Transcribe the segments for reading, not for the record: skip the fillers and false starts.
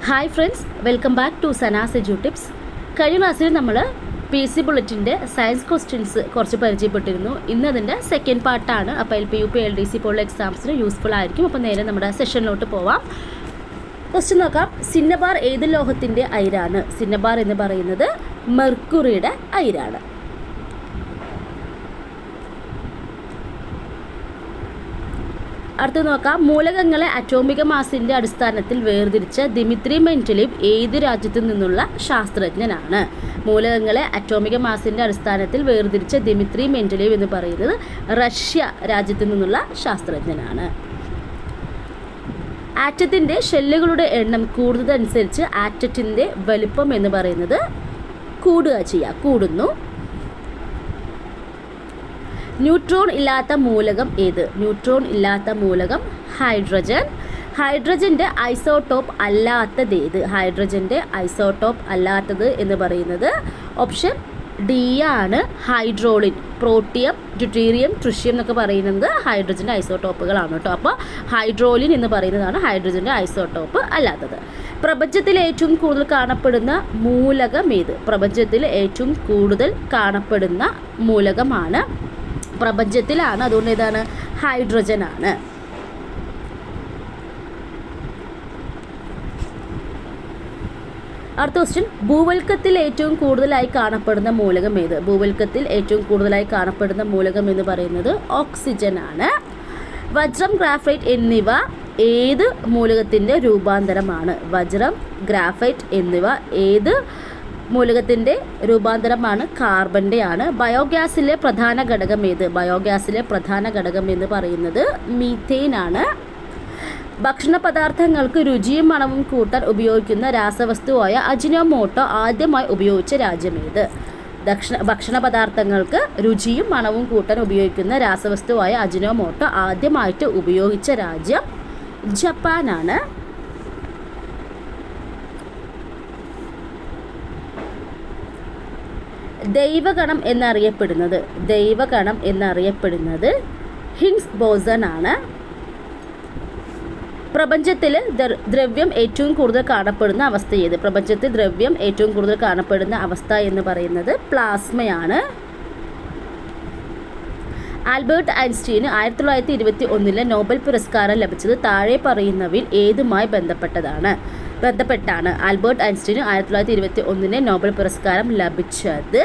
Hi friends, welcome back to Sana's edu tips. കഴിഞ്ഞ ക്ലാസ്സിൽ നമ്മൾ PC ബുള്ളറ്റിൻ്റെ സയൻസ് ക്വസ്റ്റ്യൻസ് കുറച്ച് പരിചയപ്പെട്ടിരുന്നു. ഇന്ന് അതിൻ്റെ സെക്കൻഡ് പാർട്ടാണ്. അപ്പോൾ LP UP LDC പോലുള്ള എക്സാംസിന് യൂസ്ഫുൾ ആയിരിക്കും. അപ്പോൾ നേരെ നമ്മുടെ സെഷനിലോട്ട് പോവാം. ക്വസ്റ്റ്യൻ നോക്കാം. സിന്നബാർ ഏത് ലോഹത്തിൻ്റെ അയിരാണ്? സിന്നബാർ എന്ന് പറയുന്നത് മെർക്കുറിയുടെ അയിരാണ്. അടുത്ത് നോക്കാം. മൂലകങ്ങളെ അറ്റോമിക മാസിൻ്റെ അടിസ്ഥാനത്തിൽ വേർതിരിച്ച ദിമിത്രി മെൻഡലീവ് ഏത് രാജ്യത്തു നിന്നുള്ള ശാസ്ത്രജ്ഞനാണ്? മൂലകങ്ങളെ അറ്റോമിക മാസിൻ്റെ അടിസ്ഥാനത്തിൽ വേർതിരിച്ച ദിമിത്രി മെൻഡലീവ് എന്ന് പറയുന്നത് റഷ്യ രാജ്യത്തു നിന്നുള്ള ശാസ്ത്രജ്ഞനാണ്. ആറ്റത്തിൻ്റെ ഷെല്ലുകളുടെ എണ്ണം കൂടുന്നതനുസരിച്ച് ആറ്റത്തിൻ്റെ വലുപ്പം എന്ന് പറയുന്നത് കൂടുന്നു. ന്യൂട്രോൺ ഇല്ലാത്ത മൂലകം ഏത്? ന്യൂട്രോൺ ഇല്ലാത്ത മൂലകം ഹൈഡ്രജൻ. ഹൈഡ്രജൻ്റെ ഐസോട്ടോപ്പ് അല്ലാത്തത് ഏത്? ഹൈഡ്രജൻ്റെ ഐസോട്ടോപ്പ് അല്ലാത്തത് എന്ന് പറയുന്നത് ഓപ്ഷൻ ഡി ആണ്, ഹൈഡ്രോളിൻ. പ്രോട്ടിയം, ഡ്യൂട്ടീരിയം, ട്രിഷ്യം എന്നൊക്കെ പറയുന്നത് ഹൈഡ്രജൻ്റെ ഐസോട്ടോപ്പുകളാണ് കേട്ടോ. അപ്പോൾ ഹൈഡ്രോളിൻ എന്ന് പറയുന്നതാണ് ഹൈഡ്രജൻ്റെ ഐസോട്ടോപ്പ് അല്ലാത്തത്. പ്രപഞ്ചത്തിൽ ഏറ്റവും കൂടുതൽ കാണപ്പെടുന്ന മൂലകം ഏത്? പ്രപഞ്ചത്തിൽ ഏറ്റവും കൂടുതൽ കാണപ്പെടുന്ന മൂലകമാണ് പ്രപഞ്ചത്തിലാണ്, അതുകൊണ്ട് ഏതാണ്? ഹൈഡ്രജൻ ആണ്. അടുത്ത ക്വസ്റ്റ്യൻ. ഭൂവൽക്കത്തിൽ ഏറ്റവും കൂടുതലായി കാണപ്പെടുന്ന മൂലകം ഏത്? ഭൂവൽക്കത്തിൽ ഏറ്റവും കൂടുതലായി കാണപ്പെടുന്ന മൂലകം എന്ന് പറയുന്നത് ഓക്സിജൻ ആണ്. വജ്രം, ഗ്രാഫൈറ്റ് എന്നിവ ഏത് മൂലകത്തിൻ്റെ രൂപാന്തരമാണ്? വജ്രം, ഗ്രാഫൈറ്റ് എന്നിവ ഏത് മൂലകത്തിൻ്റെ രൂപാന്തരമാണ്? കാർബൻ്റെ ആണ്. ബയോഗ്യാസിലെ പ്രധാന ഘടകം ഏത്? ബയോഗ്യാസിലെ പ്രധാന ഘടകം എന്ന് പറയുന്നത് മീഥെയ്ൻ ആണ്. ഭക്ഷണ പദാർത്ഥങ്ങൾക്ക് രുചിയും മണവും കൂട്ടാൻ ഉപയോഗിക്കുന്ന രാസവസ്തുവായ അജിനോമോട്ടോ ആദ്യമായി ഉപയോഗിച്ച രാജ്യം ഏത്? ഭക്ഷണ പദാർത്ഥങ്ങൾക്ക് രുചിയും മണവും കൂട്ടാൻ ഉപയോഗിക്കുന്ന രാസവസ്തുവായ അജിനോമോട്ടോ ആദ്യമായിട്ട് ഉപയോഗിച്ച രാജ്യം ജപ്പാനാണ്. ദൈവഗണം എന്നറിയപ്പെടുന്നത് ഹിഗ്സ് ബോസൺ ആണ്. പ്രപഞ്ചത്തിൽ ദ്രവ്യം ഏറ്റവും കൂടുതൽ കാണപ്പെടുന്ന അവസ്ഥ ഏത്? പ്രപഞ്ചത്തിൽ ദ്രവ്യം ഏറ്റവും കൂടുതൽ കാണപ്പെടുന്ന അവസ്ഥ എന്ന് പറയുന്നത് പ്ലാസ്മയാണ്. ആൽബർട്ട് ഐൻസ്റ്റീന് 1921 നോബൽ പുരസ്കാരം ലഭിച്ചത് താഴെ പറയുന്നവയിൽ ഏതുമായി ബന്ധപ്പെട്ടാണ്? ആൽബർട്ട് ഐൻസ്റ്റീന് 1921 നോബൽ പുരസ്കാരം ലഭിച്ചത്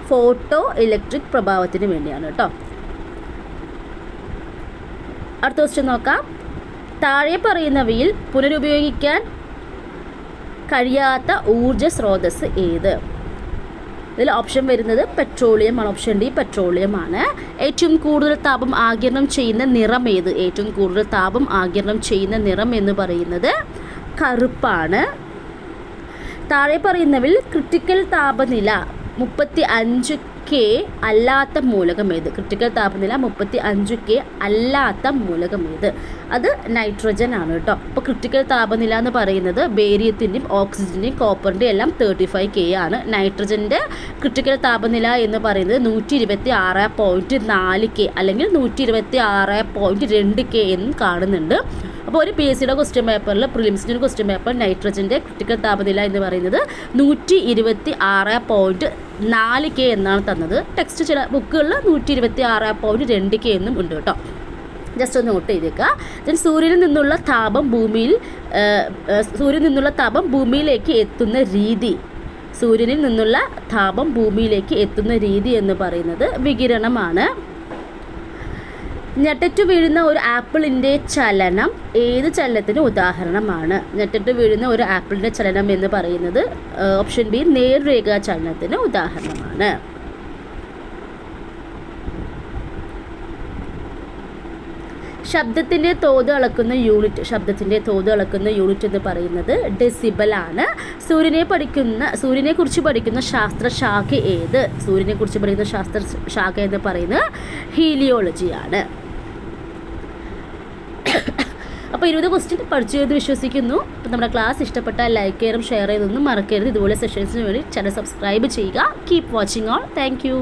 ഫോട്ടോ ഇലക്ട്രിക് പ്രഭാവത്തിന് വേണ്ടിയാണ് കേട്ടോ. അടുത്ത ക്വസ്റ്റ്യൻ നോക്കാം. താഴെ പറയുന്നവയിൽ പുനരുപയോഗിക്കാൻ കഴിയാത്ത ഊർജ സ്രോതസ് ഏത്? ഇതിൽ ഓപ്ഷൻ വരുന്നത് പെട്രോളിയം ആണ്. ഓപ്ഷൻ ഡി പെട്രോളിയം ആണ്. ഏറ്റവും കൂടുതൽ താപം ആഗിരണം ചെയ്യുന്ന നിറം ഏത്? ഏറ്റവും കൂടുതൽ താപം ആഗിരണം ചെയ്യുന്ന നിറം എന്ന് പറയുന്നത് കറുപ്പാണ്. താഴെ പറയുന്നവയിൽ ക്രിട്ടിക്കൽ താപനില 35K അല്ലാത്ത മൂലകം ഏത്? ക്രിട്ടിക്കൽ താപനില 35K അല്ലാത്ത മൂലകം ഏത്? അത് നൈട്രജൻ ആണ് കേട്ടോ. അപ്പോൾ ക്രിട്ടിക്കൽ താപനില എന്ന് പറയുന്നത് ബേരിയത്തിൻ്റെയും ഓക്സിജൻ്റെയും കോപ്പറിൻ്റെയും എല്ലാം 35K ആണ്. നൈട്രജൻ്റെ ക്രിട്ടിക്കൽ താപനില എന്ന് പറയുന്നത് 126.4K അല്ലെങ്കിൽ 126.2K എന്നും കാണുന്നുണ്ട്. അപ്പോൾ ഒരു PSCയുടെ ക്വസ്റ്റ്യൻ പേപ്പറിൽ, പ്രിലിംസിൻ്റെ ക്വസ്റ്റ്യൻ പേപ്പർ നൈട്രജൻ്റെ ക്രിട്ടിക്കൽ താപനില എന്ന് പറയുന്നത് 126.4K എന്നാണ് തന്നത്. ടെക്സ്റ്റ് ചില ബുക്കുകളിൽ 126.2K എന്നും ഉണ്ട് കേട്ടോ. ജസ്റ്റ് ഒന്ന് നോട്ട് ചെയ്തേക്കുക. ദെൻ സൂര്യനിൽ നിന്നുള്ള താപം ഭൂമിയിലേക്ക് എത്തുന്ന രീതി എന്ന് പറയുന്നത് വികിരണമാണ്. ഞെട്ടറ്റു വീഴുന്ന ഒരു ആപ്പിളിൻ്റെ ചലനം ഏത് ചലനത്തിന് ഉദാഹരണമാണ്? ഞെട്ടറ്റു വീഴുന്ന ഒരു ആപ്പിളിൻ്റെ ചലനം എന്ന് പറയുന്നത് ഓപ്ഷൻ ബി നേർരേഖാ ചലനത്തിന് ഉദാഹരണമാണ്. ശബ്ദത്തിൻ്റെ തോത് അളക്കുന്ന യൂണിറ്റ് എന്ന് പറയുന്നത് ഡെസിബൽ ആണ്. സൂര്യനെക്കുറിച്ച് പഠിക്കുന്ന ശാസ്ത്രശാഖ ഏത്? സൂര്യനെക്കുറിച്ച് പഠിക്കുന്ന ശാസ്ത്രശാഖ എന്ന് പറയുന്നത് ഹീലിയോളജിയാണ്. അപ്പോൾ 20 ക്വസ്റ്റ്യൻ പഠിച്ചു എന്ന് വിശ്വസിക്കുന്നു. അപ്പോൾ നമ്മുടെ ക്ലാസ് ഇഷ്ടപ്പെട്ടാൽ ലൈക്ക് ചെയ്യാനും ഷെയർ ചെയ്തൊന്നും മറക്കരുത്. ഇതുപോലെ സെഷൻസിന് വേണ്ടി ചാനൽ സബ്സ്ക്രൈബ് ചെയ്യുക. Keep watching all. Thank you.